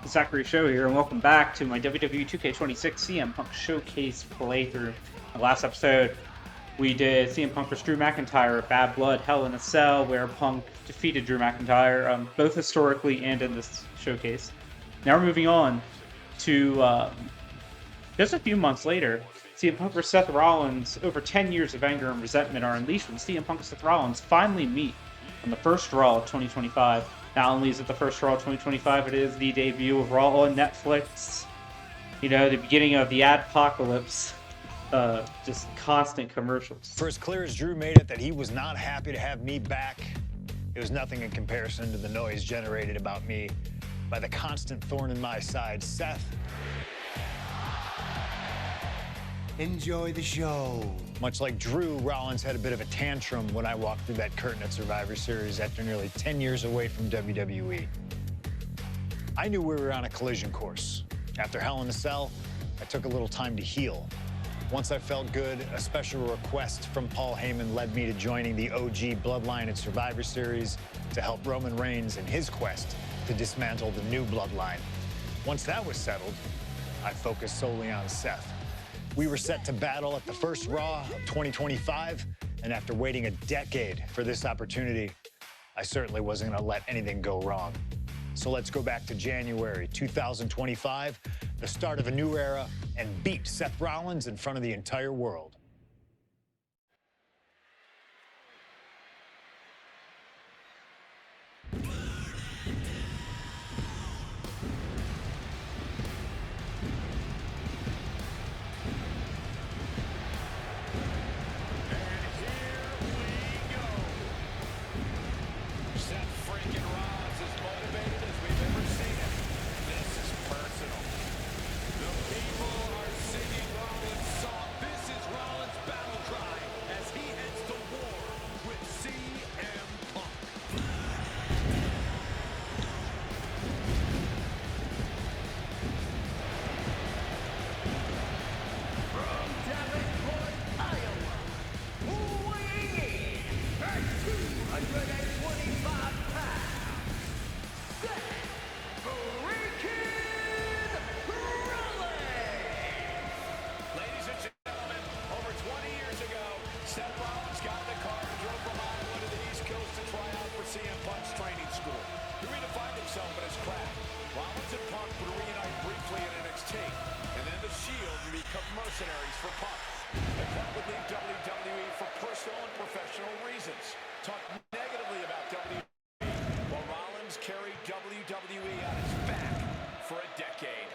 Zachary Show here, and welcome back to my WWE 2K26 CM Punk Showcase playthrough. In the last episode, we did CM Punk vs. Drew McIntyre, Bad Blood, Hell in a Cell, where Punk defeated Drew McIntyre, both historically and in this showcase. Now we're moving on to just a few months later. CM Punk vs. Seth Rollins. Over 10 years of anger and resentment are unleashed when CM Punk and Seth Rollins finally meet on the first Raw of 2025. Not only is it the first Raw of 2025, it is the debut of Raw on Netflix. You know, the beginning of the adpocalypse. Just constant commercials. For as clear as Drew made it that he was not happy to have me back, it was nothing in comparison to the noise generated about me by the constant thorn in my side, Seth. Enjoy the show. Much like Drew, Rollins had a bit of a tantrum when I walked through that curtain at Survivor Series after nearly 10 years away from WWE. I knew we were on a collision course. After Hell in a Cell, I took a little time to heal. Once I felt good, a special request from Paul Heyman led me to joining the OG Bloodline at Survivor Series to help Roman Reigns in his quest to dismantle the new Bloodline. Once that was settled, I focused solely on Seth. We were set to battle at the first Raw of 2025, and after waiting a decade for this opportunity, I certainly wasn't gonna let anything go wrong. So let's go back to January 2025, the start of a new era, and beat Seth Rollins in front of the entire world. For Punk. The club would leave WWE for personal and professional reasons. Talk negatively about WWE, while Rollins carried WWE on his back for a decade.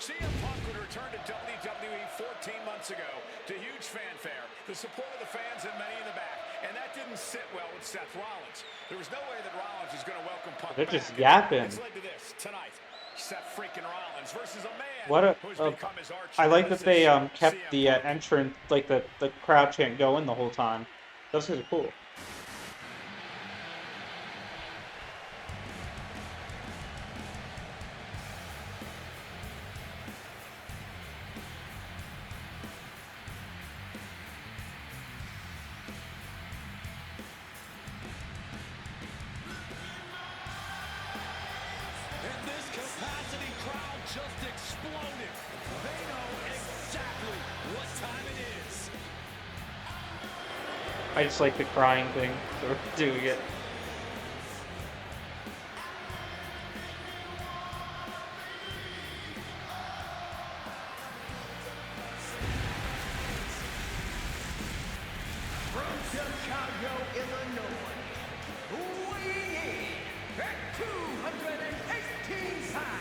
CM Punk would return to WWE 14 months ago to huge fanfare, the support of the fans and many in the back, and that didn't sit well with Seth Rollins. There was no way that Rollins was going to welcome Punk They're back. just yapping. It's led to this tonight. Seth freaking Rollins versus a man I like that they kept the entrance, like the crowd chant going the whole time. Those guys are cool. Just exploded. They know exactly what time it is. I just like the crying thing, so we're doing it. From Chicago, Illinois, weighing in at 218 pounds.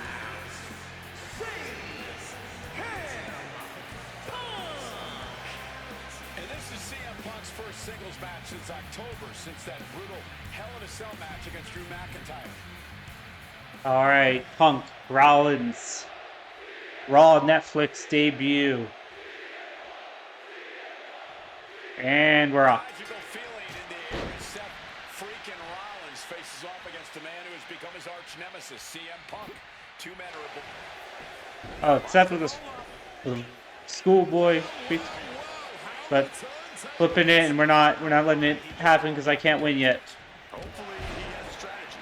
Punk's first singles match since October, since that brutal Hell in a Cell match against Drew McIntyre. All right, Punk, Rollins, Raw Netflix debut, and we're off. Magical feeling in the air as Seth freaking Rollins faces off against a man who has become his arch nemesis, CM Punk. Two men are. Oh, Seth with a schoolboy, but flipping it, and we're not letting it happen because I can't win yet. Hopefully he has a strategy.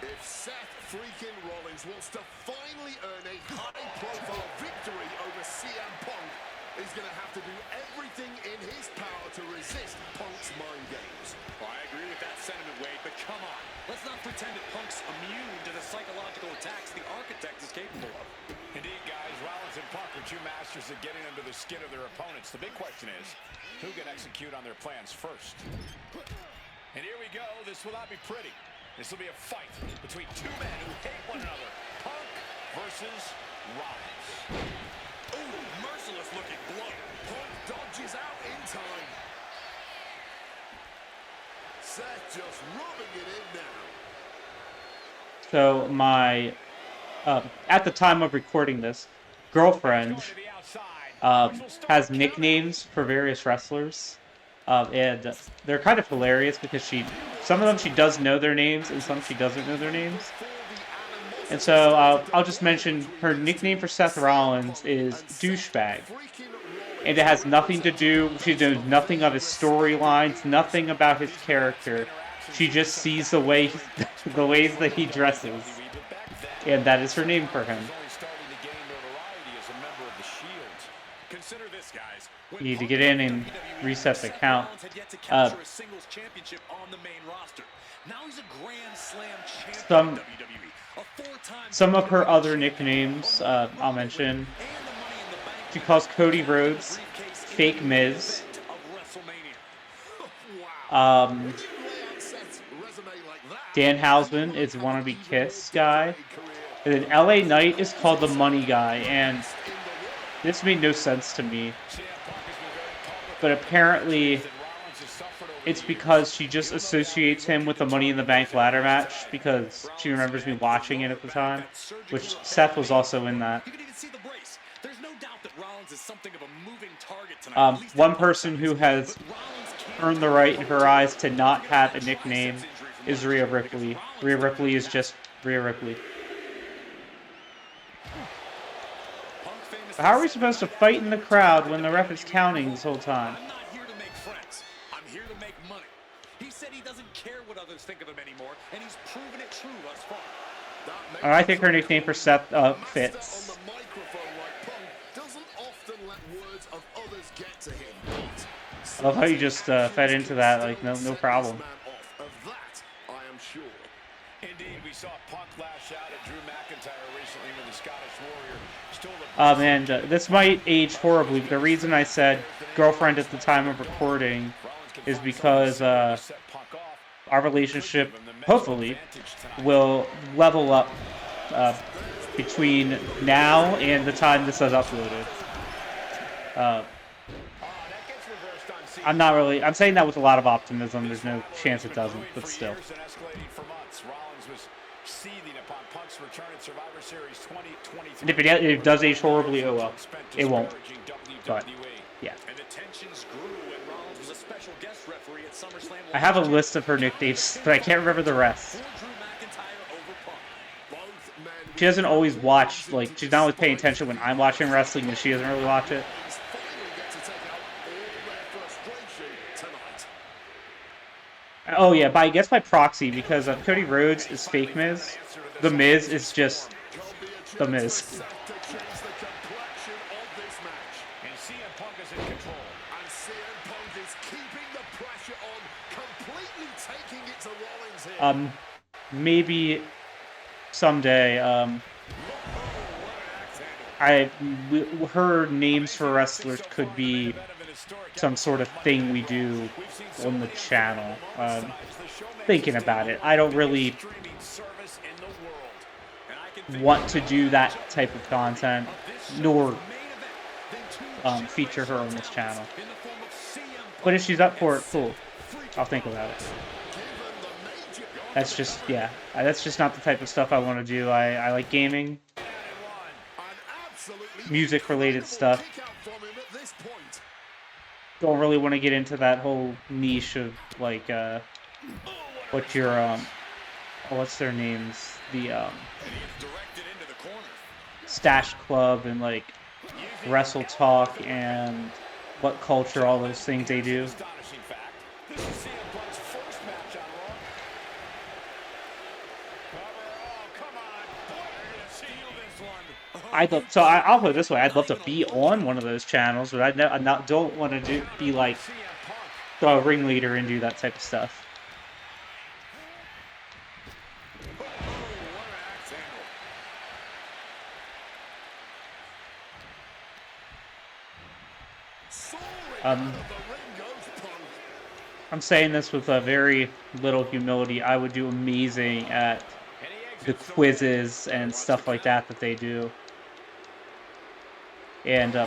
If Seth freaking Rollins wants to finally earn a high-profile victory over CM Punk. He's going to have to do everything in his power to resist Punk's mind games. Well, I agree with that sentiment, Wade, but come on. Let's not pretend that Punk's immune to the psychological attacks the Architect is capable of. Indeed, guys, Rollins and Punk are two masters at getting under the skin of their opponents. The big question is, who can execute on their plans first? And here we go. This will not be pretty. This will be a fight between two men who hate one another. Punk versus Rollins. Ooh, merciless looking blow. Punk dodges out in time. Seth just rubbing it in now. So my, at the time of recording this, girlfriend has nicknames for various wrestlers, and they're kind of hilarious because some of them she does know their names and some she doesn't know their names. And so I'll just mention her nickname for Seth Rollins is Douchebag. And it has nothing to do, she knows nothing of his storylines, nothing about his character. She just sees the ways that he dresses. And that is her name for him. You need to get in and reset the count. Some of her other nicknames, I'll mention. She calls Cody Rhodes Fake Miz. Dan Houseman is wannabe Kiss guy. And then LA Knight is called the Money Guy, and this made no sense to me. But apparently, it's because she just associates him with the Money in the Bank ladder match because she remembers me watching it at the time, which Seth was also in that. One person who has earned the right in her eyes to not have a nickname is Rhea Ripley. Rhea Ripley is just Rhea Ripley. How are we supposed to fight in the crowd when the ref is counting this whole time? I'm not here to make friends. I'm here to make money. He said he doesn't care what others think of him anymore, and he's proven it true thus far. I think her nickname for Seth fits. I love how you just fed into that, like, no problem. Indeed, we saw Punk lash out at Drew McIntyre recently when the Scottish Warrior stole and this might age horribly, but the reason I said girlfriend at the time of recording is because our relationship, hopefully, will level up between now and the time this is uploaded. I'm saying that with a lot of optimism. There's no chance it doesn't, but still. And if it does age horribly, oh well. It won't. But, yeah. I have a list of her nicknames, but I can't remember the rest. She doesn't always watch, like, she's not always paying attention when I'm watching wrestling, and she doesn't really watch it. Oh yeah, I guess by proxy, because Cody Rhodes is Fake Miz. The Miz is just The Miz. Maybe someday. Her names for wrestlers could be some sort of thing we do on the channel. Thinking about it, I don't really want to do that type of content, nor feature her on this channel. But if she's up for it, cool. I'll think about it. That's just, yeah, that's just not the type of stuff I want to do. I like gaming, music-related stuff. Don't really want to get into that whole niche of, like, what's your, what's their names? The, Stash Club and, like, Wrestle Talk and What Culture, all those things they do. I'll put it this way: I'd love to be on one of those channels, but I don't want to be like the ringleader and do that type of stuff. I'm saying this with a very little humility. I would do amazing at the quizzes and stuff like that they do. And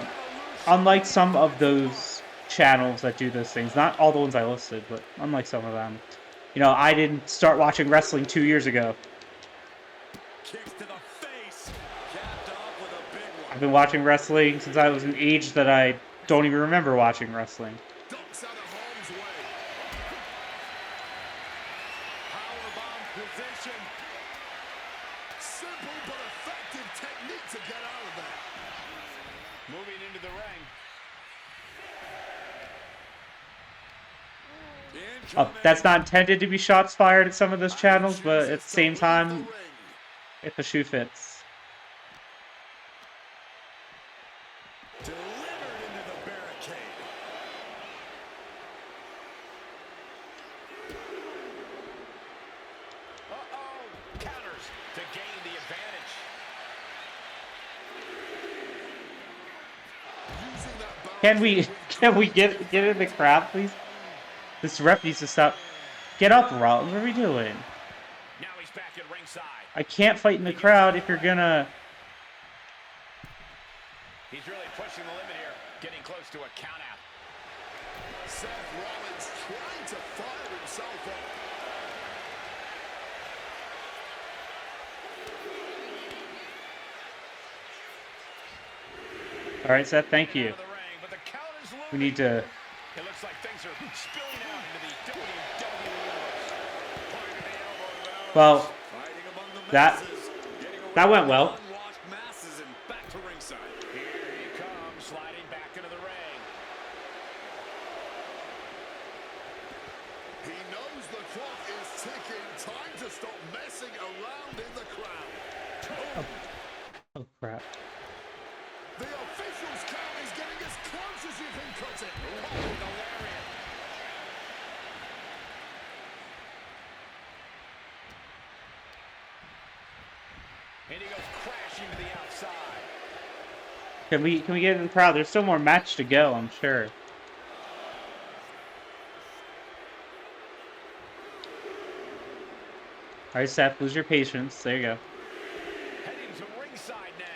unlike some of those channels that do those things, not all the ones I listed, but unlike some of them, you know, I didn't start watching wrestling 2 years ago. I've been watching wrestling since I was an age that I don't even remember watching wrestling. That's not intended to be shots fired at some of those channels, but at the same time, if the shoe fits. Can we get in the crowd, please? This ref needs to stop. Get up, Rollins. What are we doing? Now he's back at ringside. I can't fight in the crowd if you're gonna. He's really pushing the limit here, getting close to a count out. Seth Rollins trying to fire himself up. All right, Seth. Thank you. We need to. It looks like things are spilling out into the WWE universe. Well, that went well. Here he comes, sliding back into the ring. He knows the clock is ticking. Time to stop messing around in the crowd. Oh crap. The official's count is getting as close as you can cut it. And he goes crashing to the outside. Can we get in the crowd? There's still more match to go, I'm sure. All right, Seth, lose your patience. There you go. Heading to ringside now.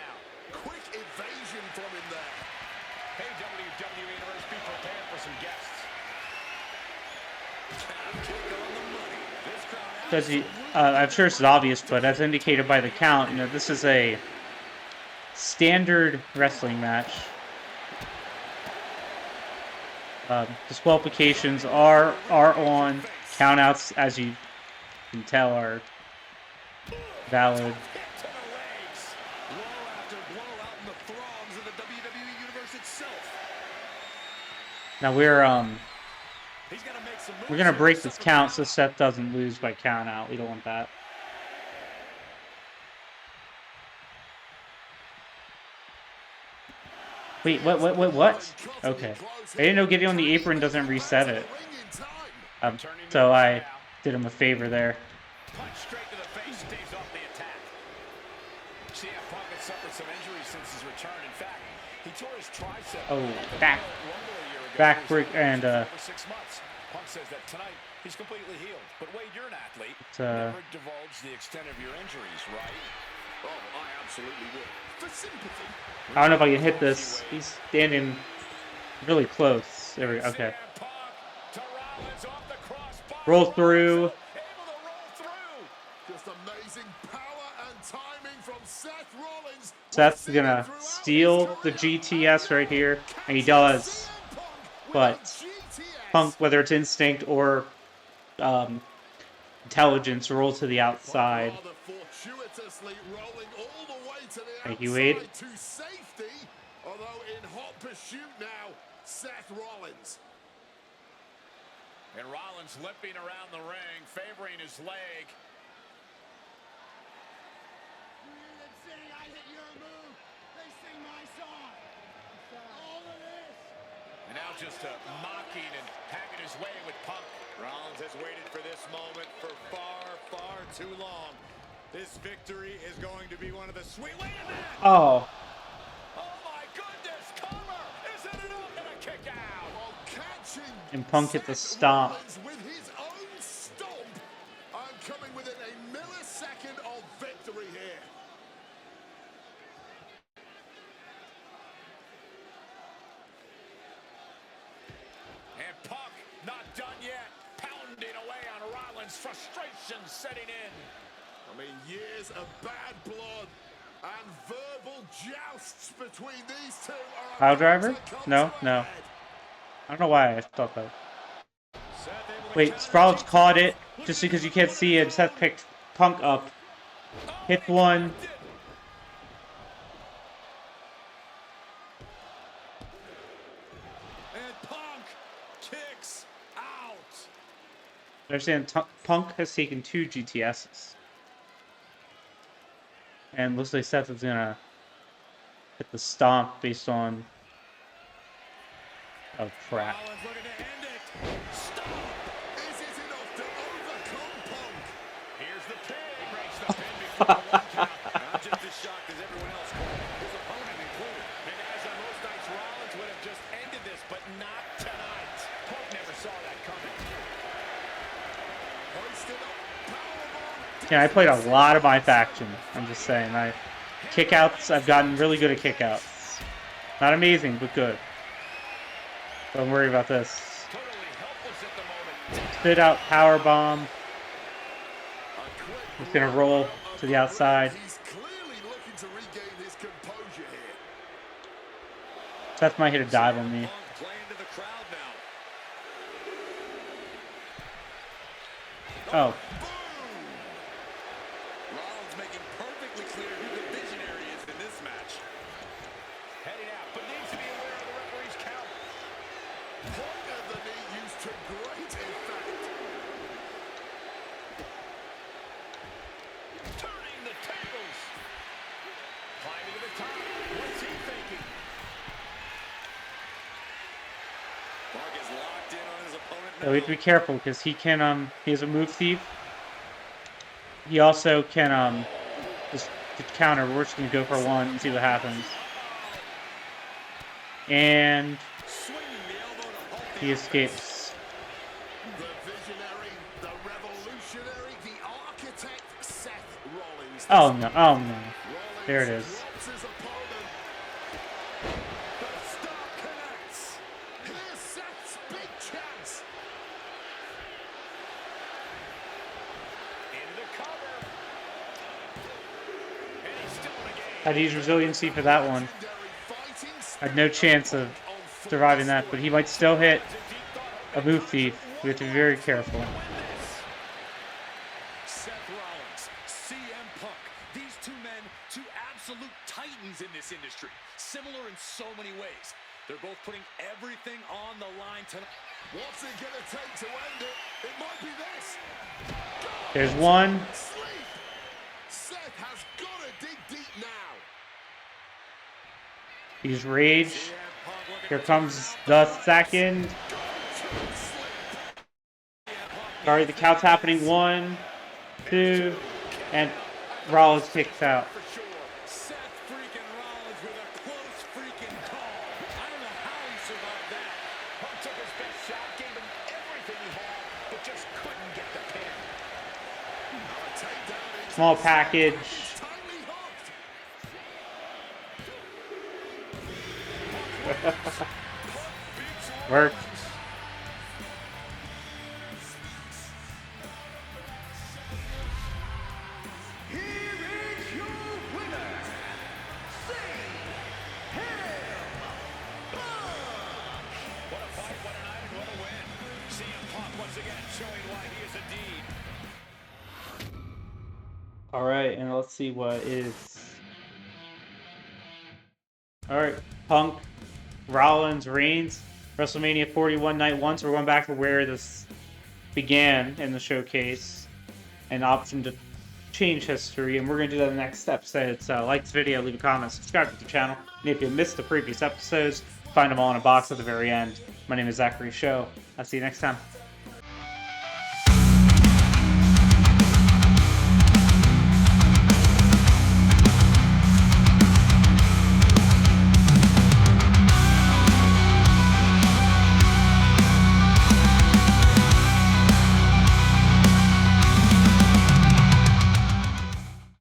Quick evasion from him there. Hey, WWE Universe, be prepared for some guests. I'm sure it's obvious, but as indicated by the count, you know, this is a standard wrestling match. Disqualifications are on. Countouts, as you can tell, are valid. Now we're gonna break this count so Seth doesn't lose by count out. We don't want that. Wait, what? Okay. I didn't know getting on the apron doesn't reset it. So I did him a favor there. Punch straight to the face, stays off the attack. CM Punk has suffered some injuries since his return. In fact, he tore his tricep. Oh, back break and over 6 months. Punk says that tonight he's completely healed. But Wade, you're an athlete. Never divulge the extent of your injuries, right? Oh, I absolutely will. For sympathy. I don't know if I can hit this. He's standing really close. There we go. Okay. Roll through. Just amazing power and timing from Seth Rollins. Seth's gonna steal the GTS right here, and he does. But Punk, whether it's instinct or intelligence, rolls to the outside. Thank you, Wade. To safety, although in hot pursuit now, Seth Rollins. And Rollins limping around the ring, favoring his leg. And now just mocking and having his way with Punk. Rollins has waited for this moment for far, far too long. This victory is going to be one of the sweet. Wait a minute! Oh, Oh my goodness! Cover! Is it enough? And a kick out! While catching and Punk hit the Seth stomp. Rollins with his own stomp. I'm coming within a millisecond of victory here. And Punk not done yet. Pounding away on Rollins. Frustration setting in. I mean, years of bad blood and verbal jousts between these two are Pile about driver? to come No, to a no. head. I don't know why I thought that. Seth able to Wait, counter Rollins GTS. caught it just because you can't see it. Seth picked Punk up. Hit one. And Punk kicks out. I understand Punk has taken 2 GTSs. And looks like Seth is gonna hit the stomp based on. Oh crap. Rollins looking to end it. Stop. Is it enough to overcome Punk? Here's the pin. Breaks the pin before the 1 count. I'm just as shocked as everyone else, Cole. His opponent included. And guys, on most nights, Rollins would have just ended this, but not tonight. Punk never saw that coming. Hoisted up, powerbomb. Yeah, I played a lot of my faction. I'm just saying. Kickouts, I've gotten really good at kickouts. Not amazing, but good. Don't worry about this. Totally helpless at the moment. Spit out power bomb. A quick He's gonna roll to the outside. He's clearly looking to regain his composure here. Seth might hit a dive on me. Punk playing to the crowd now. Oh, Boom! Rollins making perfectly clear who the visionary is in this match. Heading out, but needs to be aware of the referee's count. Point of the knee used to great effect. Turning the tables. Climbing to the top. What's he thinking? Punk is locked in on his opponent so we have to be careful because he has a move thief. He also can just counter. We're just gonna go for one and see what happens. And Swinging the elbow to halt the he escapes. The visionary, the revolutionary, the architect, Seth Rollins. Oh no! Oh no! Rollins There it is. drops his opponent. The star connects. Here's Seth's big chance. into the cover. And he's still in the game. Had to use resiliency for that one. Legendary fighting I had no chance of surviving that, but he might still hit a move thief. We have to be very careful. Seth Rollins, CM Punk. These two men, two absolute titans in this industry. Similar in so many ways. They're both putting everything on the line tonight. What's it gonna take to end it? It might be this. There's one. Sleep. Seth has got to dig deep now. He's rage. Here comes the second. Sorry, the count's happening. 1, 2, and Rollins kicks out. For sure. Seth freaking Rollins with a close freaking call. I don't know how he survived that. Punk took his best shot, gave him everything he had, but just couldn't get the pin. Small package. Tightly hooked. Worked. Here is your winner, What a fight, what a night, and what a win. CM Punk once again showing why he is indeed. All right, and let's see what is. All right, Punk, Rollins, Reigns, WrestleMania 41 Night 1. So we're going back to where this began in the showcase, and option to change history, and we're going to do that in the next episode. So like this video, leave a comment, subscribe to the channel, and if you missed the previous episodes, find them all in a box at the very end. My name is Zachary Show. I'll see you next time.